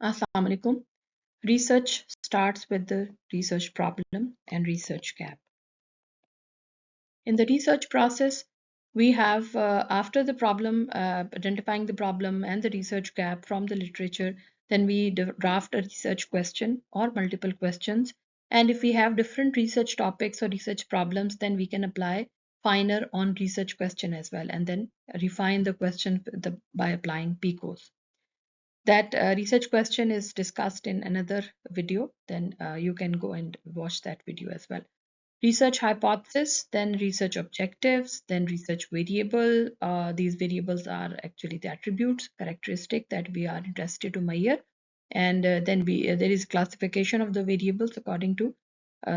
Assalamu alaikum. Research starts with the research problem and research gap. In the research process, we have, after the problem, identifying the problem and the research gap from the literature, then we draft a research question or multiple questions. And if we have different research topics or research problems, then we can apply finer on research question as well, and then refine the question by applying PICOs. That research question is discussed in another video, then you can go and watch that video as well. Research hypothesis, then research objectives, then research variable. These variables are actually the attributes, characteristic that we are interested to measure. And then there is classification of the variables according to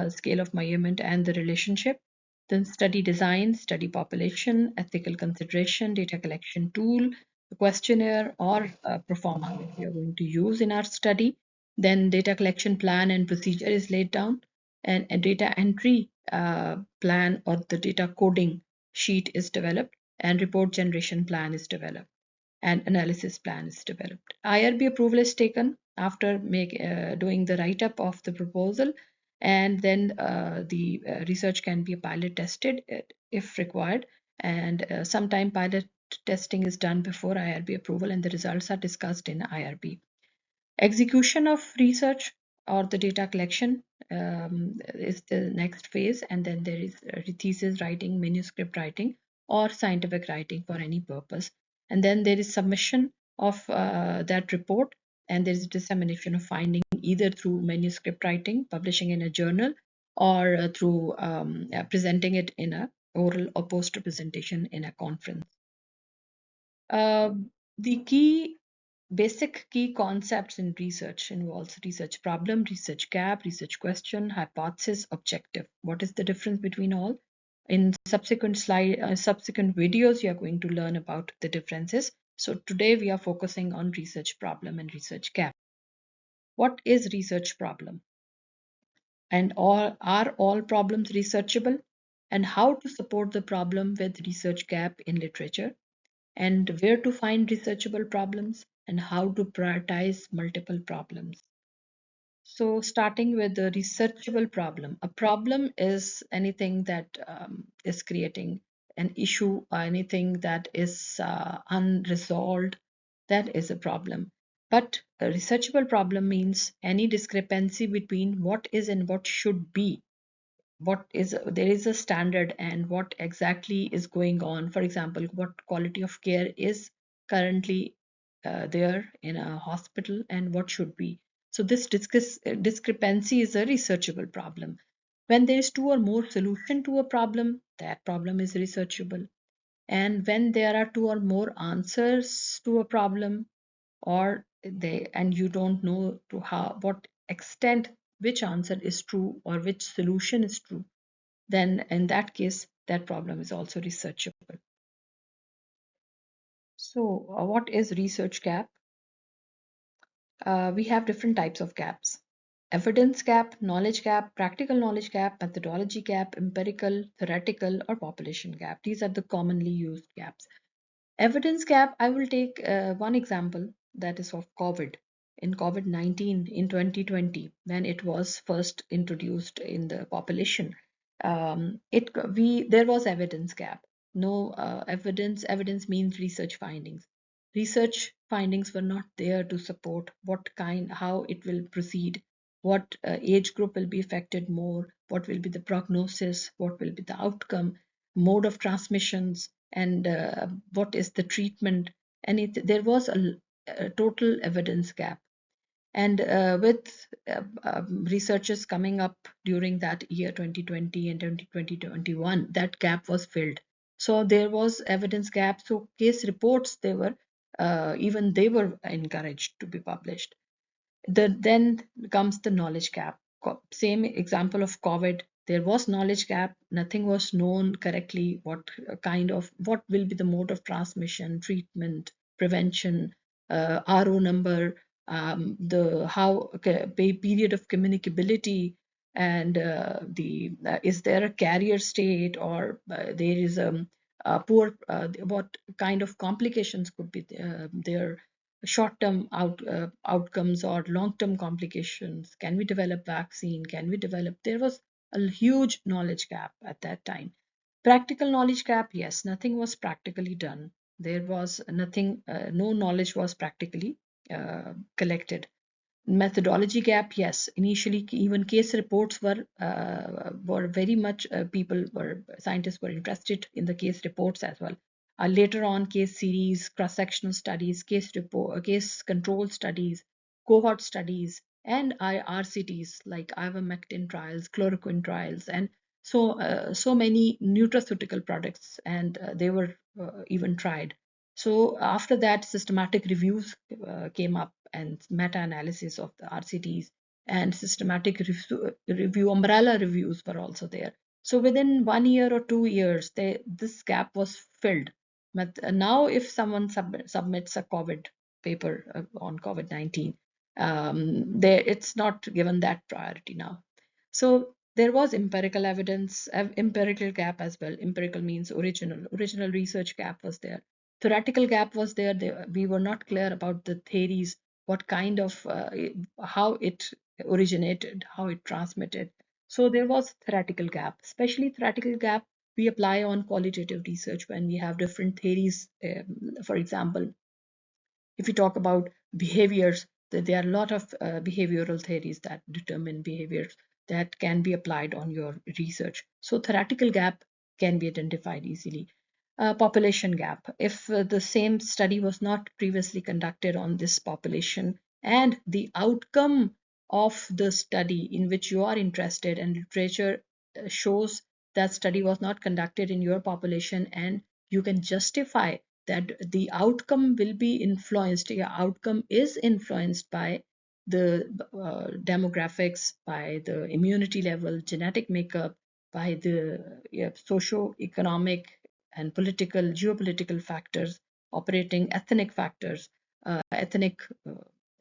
scale of measurement and the relationship. Then study design, study population, ethical consideration, data collection tool, questionnaire or performer which we are going to use in our study. Then data collection plan and procedure is laid down, and a data entry plan or the data coding sheet is developed, and report generation plan is developed, and analysis plan is developed. IRB approval is taken after doing the write-up of the proposal, and then the research can be pilot tested if required, and sometime pilot testing is done before IRB approval, and the results are discussed in IRB. Execution of research or the data collection is the next phase, and then there is thesis writing, manuscript writing, or scientific writing for any purpose. And then there is submission of that report, and there is dissemination of finding either through manuscript writing, publishing in a journal, or through presenting it in a oral or poster presentation in a conference. The basic key concepts in research involves research problem, research gap, research question, hypothesis, objective. What is the difference between all? In subsequent videos, you are going to learn about the differences. So today we are focusing on research problem and research gap. What is research problem? And are all problems researchable? And how to support the problem with research gap in literature? And where to find researchable problems, and how to prioritize multiple problems. So starting with the researchable problem. A problem is anything that is creating an issue, or anything that is unresolved. That is a problem. But a researchable problem means any discrepancy between what is and what should be. There is a standard, and what exactly is going on. For example, what quality of care is currently there in a hospital, and what should be. So this discrepancy is a researchable problem. When there is two or more solution to a problem, that problem is researchable. And when there are two or more answers to a problem, or and you don't know to what extent which answer is true or which solution is true, then in that case, that problem is also researchable. So what is research gap? We have different types of gaps. Evidence gap, knowledge gap, practical knowledge gap, methodology gap, empirical, theoretical, or population gap. These are the commonly used gaps. Evidence gap, I will take one example, that is of COVID. In COVID-19 in 2020, when it was first introduced in the population, there was evidence gap. No evidence means research findings. Research findings were not there to support how it will proceed, what age group will be affected more, what will be the prognosis, what will be the outcome, mode of transmissions, and what is the treatment. And there was a total evidence gap. And with researchers coming up during that year 2020 and 2021, that gap was filled. So there was evidence gap. So case reports, even they were encouraged to be published. Then comes the knowledge gap. Same example of COVID. There was knowledge gap. Nothing was known correctly. What will be the mode of transmission, treatment, prevention, RO number, the period of communicability, and is there a carrier state, or there is a poor what kind of complications could be there. short-term outcomes or long-term complications? Can we develop vaccine? Can we develop? There was a huge knowledge gap at that time. Practical knowledge gap, yes, nothing was practically done. There was nothing, no knowledge was practically collected. Methodology gap, yes, initially even case reports were very much, scientists were interested in the case reports as well. Later on, case series, cross-sectional studies, case control studies, cohort studies, and RCTs like ivermectin trials, chloroquine trials, and so many nutraceutical products, and they were even tried. So after that, systematic reviews came up, and meta-analysis of the RCTs and systematic review, umbrella reviews were also there. So within 1 year or 2 years, this gap was filled. But now, if someone submits a COVID paper on COVID-19, it's not given that priority now. So there was empirical evidence, empirical gap as well. Empirical means original research gap was there. Theoretical gap was there. We were not clear about the theories, what kind of, how it originated, how it transmitted. So there was theoretical gap, especially theoretical gap we apply on qualitative research when we have different theories. For example, if you talk about behaviors, there are a lot of behavioral theories that determine behaviors that can be applied on your research. So theoretical gap can be identified easily. Population gap. If the same study was not previously conducted on this population, and the outcome of the study in which you are interested and literature shows that study was not conducted in your population, and you can justify that the outcome will be influenced, the outcome is influenced by the demographics, by the immunity level, genetic makeup, by the socio-economic and political, geopolitical factors, operating ethnic factors, ethnic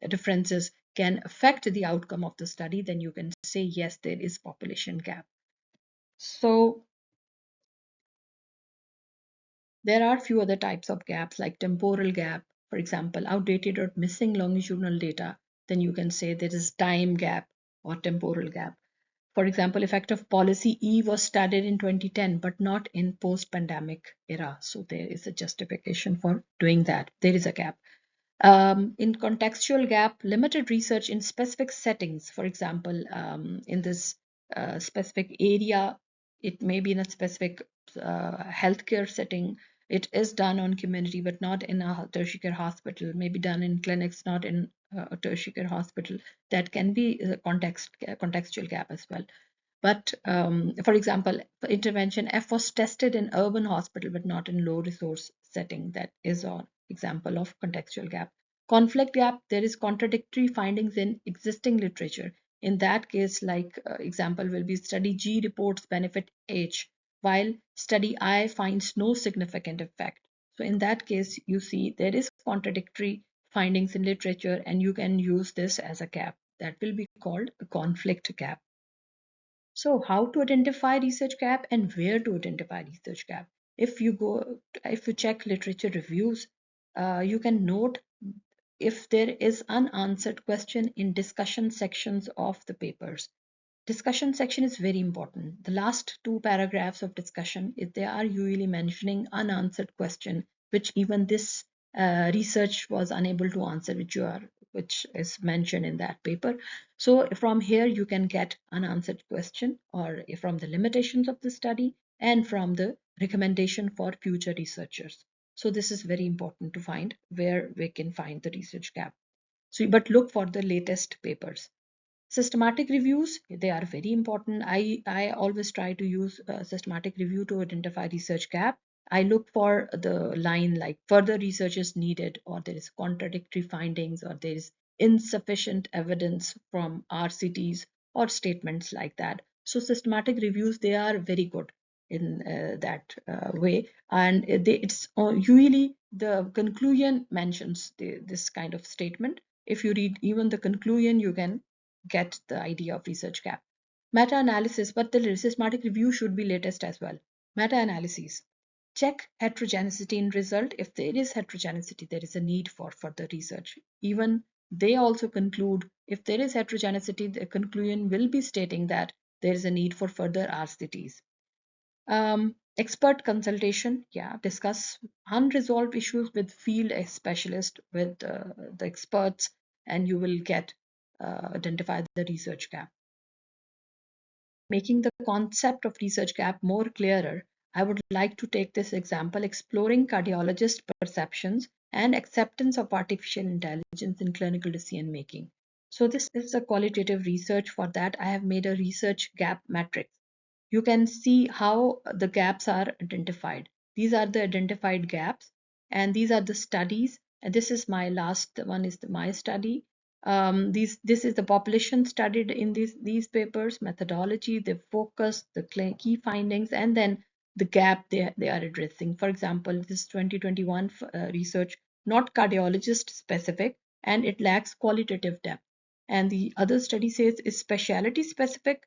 differences can affect the outcome of the study, then you can say, yes, there is population gap. So there are few other types of gaps like temporal gap, for example, outdated or missing longitudinal data. Then you can say there is time gap or temporal gap. For example, effective policy E was studied in 2010, but not in post-pandemic era. So there is a justification for doing that. There is a gap. In contextual gap, limited research in specific settings. For example, in this specific area, it may be in a specific healthcare setting. It is done on community, but not in a tertiary care hospital. Maybe done in clinics, not in a tertiary care hospital. That can be a contextual gap as well. But for example, for intervention F was tested in urban hospital, but not in low resource setting. That is an example of contextual gap. Conflict gap, there is contradictory findings in existing literature. In that case, like example will be study G reports benefit H, while study I finds no significant effect. So in that case, you see there is contradictory findings in literature, and you can use this as a gap. That will be called a conflict gap. So how to identify research gap and where to identify research gap? If you check literature reviews, you can note if there is unanswered question in discussion sections of the papers. Discussion section is very important. The last two paragraphs of discussion, if they are usually mentioning unanswered question, which even this research was unable to answer, which is mentioned in that paper. So from here you can get unanswered question, or from the limitations of the study, and from the recommendation for future researchers. So this is very important to find where we can find the research gap. So, but look for the latest papers. Systematic reviews, they are very important. I always try to use systematic review to identify research gap. I look for the line like further research is needed, or there is contradictory findings, or there is insufficient evidence from RCTs, or statements like that. So systematic reviews, they are very good in that way, and it's usually the conclusion mentions this kind of statement. If you read even the conclusion, you can get the idea of research gap. Meta-analysis, but the systematic review should be latest as well. Meta-analyses. Check heterogeneity in result. If there is heterogeneity, there is a need for further research. Even they also conclude if there is heterogeneity, the conclusion will be stating that there is a need for further RCTs. Expert consultation, yeah, discuss unresolved issues with field specialist, with the experts, and you will get identify the research gap. Making the concept of research gap more clearer, I would like to take this example exploring cardiologist perceptions and acceptance of artificial intelligence in clinical decision making. So this is a qualitative research. For that, I have made a research gap matrix. You can see how the gaps are identified. These are the identified gaps, and these are the studies. And this is my last one, is my study. This is the population studied in these papers, methodology, the focus, the key findings, and then the gap they are addressing. For example, this 2021 research, not cardiologist specific, and it lacks qualitative depth. And the other study says is specialty specific,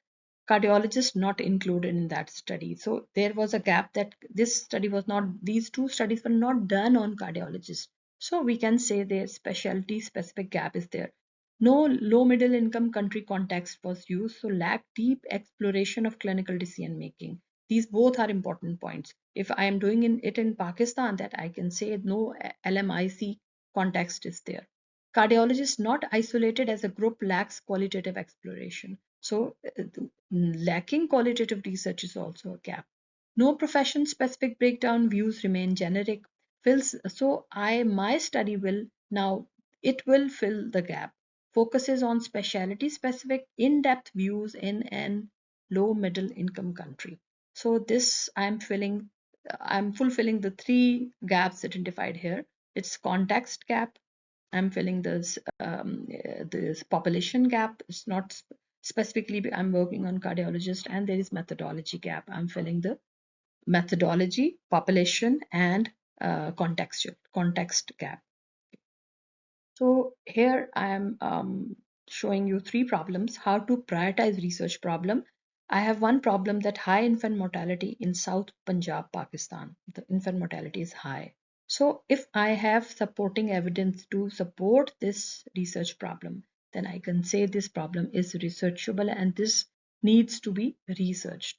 cardiologist not included in that study. So there was a gap that this study was not, these two studies were not done on cardiologists. So we can say their specialty specific gap is there. No low middle income country context was used, so lack deep exploration of clinical decision making. These both are important points. If I am doing it in Pakistan, that I can say no LMIC context is there. Cardiologists not isolated as a group lacks qualitative exploration. So lacking qualitative research is also a gap. No profession specific breakdown, views remain generic. So my study will now, it will fill the gap. Focuses on specialty specific in-depth views in an low middle income country. So this I'm fulfilling the three gaps identified here. It's context gap. I'm filling this population gap. It's not specifically I'm working on cardiologist, and there is methodology gap. I'm filling the methodology, population, and context gap. So here I am showing you three problems. How to prioritize research problem. I have one problem that high infant mortality in South Punjab, Pakistan. The infant mortality is high. So if I have supporting evidence to support this research problem, then I can say this problem is researchable and this needs to be researched.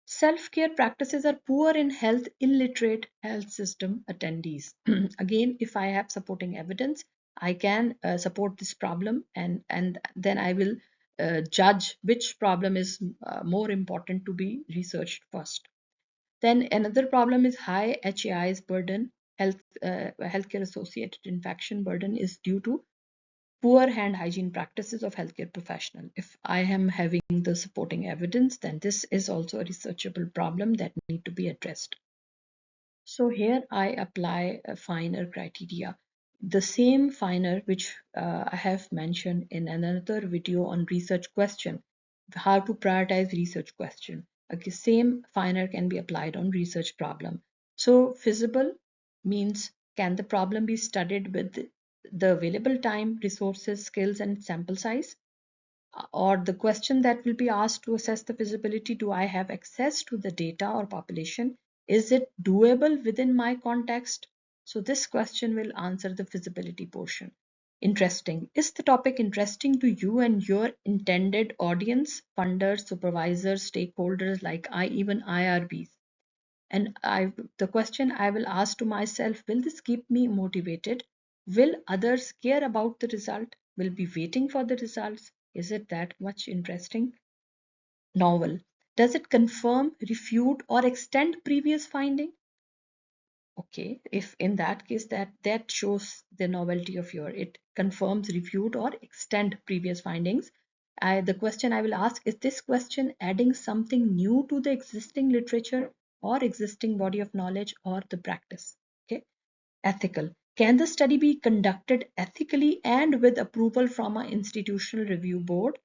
Self-care practices are poor in health illiterate health system attendees. Again, if I have supporting evidence, I can support this problem, and then I will judge which problem is more important to be researched first. Then another problem is high HAIs burden. Healthcare associated infection burden is due to poor hand hygiene practices of healthcare professional. If I am having the supporting evidence, then this is also a researchable problem that need to be addressed. So here I apply a finer criteria. The same finer which I have mentioned in another video on research question, how to prioritize research question. Okay, same finer can be applied on research problem. So feasible means can the problem be studied with the available time, resources, skills, and sample size? Or the question that will be asked to assess the feasibility, do I have access to the data or population? Is it doable within my context? So this question will answer the feasibility portion. Interesting. Is the topic interesting to you and your intended audience, funders, supervisors, stakeholders like even IRBs? And the question I will ask to myself, will this keep me motivated? Will others care about the result? Will be waiting for the results? Is it that much interesting? Novel. Does it confirm, refute, or extend previous finding? Okay, if in that case that shows the novelty of your, it confirms, refute, or extend previous findings. The question I will ask is this question adding something new to the existing literature or existing body of knowledge or the practice. Okay, ethical. Can the study be conducted ethically and with approval from an institutional review board?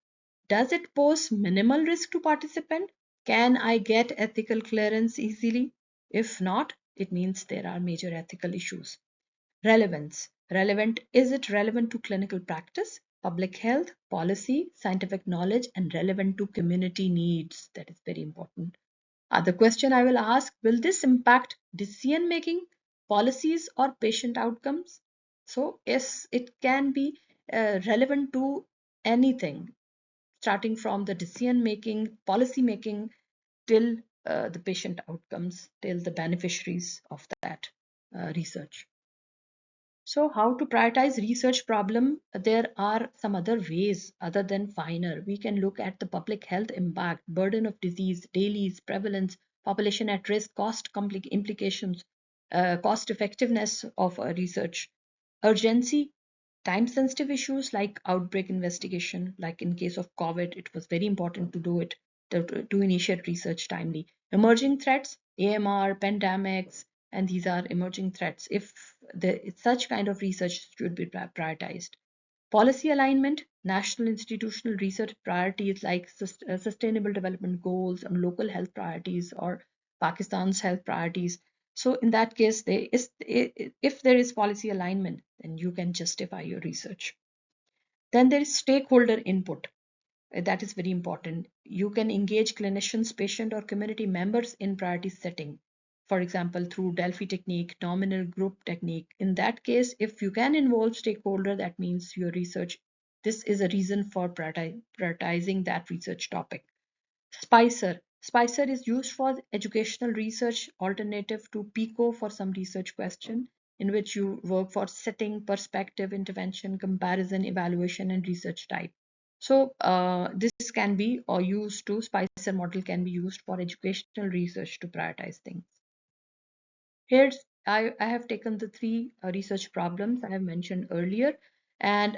Does it pose minimal risk to participant? Can I get ethical clearance easily? If not, it means there are major ethical issues. Relevance. Relevant. Is it relevant to clinical practice, public health, policy, scientific knowledge, and relevant to community needs? That is very important. The question I will ask, will this impact decision making, policies, or patient outcomes? So, yes, it can be relevant to anything, starting from the decision making, policy making, till the patient outcomes, till the beneficiaries of that research. So how to prioritize research problem? There are some other ways other than finer. We can look at the public health impact, burden of disease, dailies, prevalence, population at risk, cost implications, cost effectiveness of research, urgency, time sensitive issues like outbreak investigation, like in case of COVID, it was very important to do it, to initiate research timely. Emerging threats, AMR, pandemics, and these are emerging threats. If such kind of research should be prioritized. Policy alignment, national institutional research priorities like sustainable development goals and local health priorities or Pakistan's health priorities. So in that case, if there is policy alignment, then you can justify your research. Then there is stakeholder input. That is very important. You can engage clinicians, patient, or community members in priority setting. For example, through Delphi technique, nominal group technique. In that case, if you can involve stakeholder, that means your research. This is a reason for prioritizing that research topic. Spicer. Spicer is used for educational research alternative to PICO for some research question in which you work for setting, perspective, intervention, comparison, evaluation, and research type. So this can be or used to Spicer model can be used for educational research to prioritize things. Here, I have taken the three research problems I have mentioned earlier, and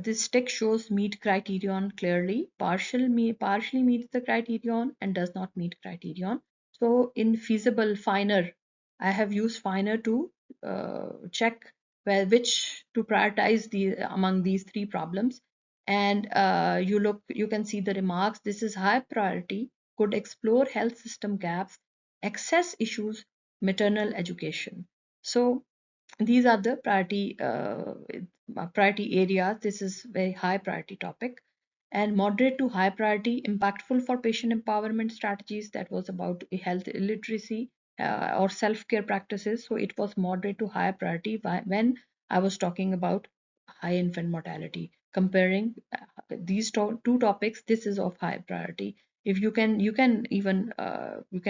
this text shows meet criterion clearly, partially meets the criterion and does not meet criterion. So in feasible finer, I have used finer to check which to prioritize among these three problems. And you can see the remarks. This is high priority, could explore health system gaps, access issues, maternal education. So these are the priority areas. This is very high priority topic. And moderate to high priority, impactful for patient empowerment strategies, that was about health literacy or self-care practices. So it was moderate to high priority when I was talking about high infant mortality. Comparing these two topics, this is of high priority. If you can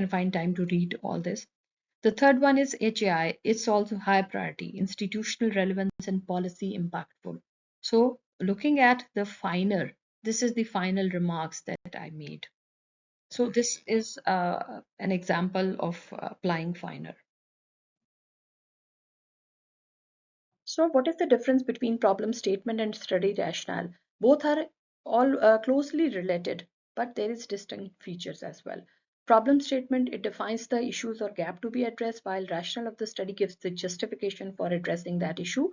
find time to read all this. The third one is HAI. It's also high priority, institutional relevance and policy impactful. So looking at the finer, this is the final remarks that I made. So this is an example of applying finer. So what is the difference between problem statement and study rationale? Both are all closely related, but there is distinct features as well. Problem statement, it defines the issues or gap to be addressed, while rationale of the study gives the justification for addressing that issue.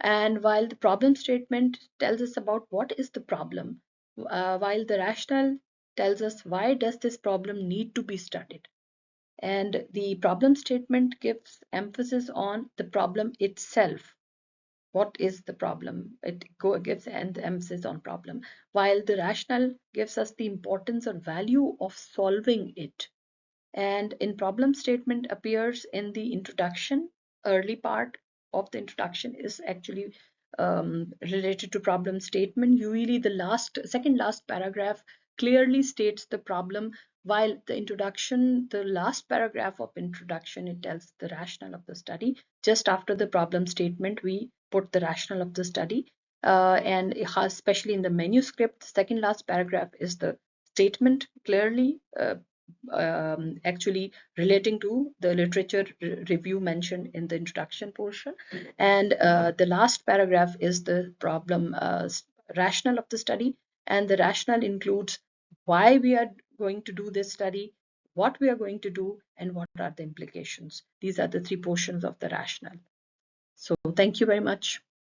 And while the problem statement tells us about what is the problem, while the rationale tells us why does this problem need to be studied. And the problem statement gives emphasis on the problem itself. What is the problem? It gives an emphasis on problem, while the rationale gives us the importance or value of solving it. And in problem statement appears in the introduction. Early part of the introduction is actually related to problem statement. Usually the second last paragraph clearly states the problem, while the introduction, the last paragraph of introduction, it tells the rationale of the study. Just after the problem statement, we put the rationale of the study. And especially in the manuscript, the second last paragraph is the statement clearly actually relating to the literature review mentioned in the introduction portion. And the last paragraph is the problem rationale of the study. And the rationale includes why we are going to do this study, what we are going to do, and what are the implications. These are the three portions of the rationale. So thank you very much.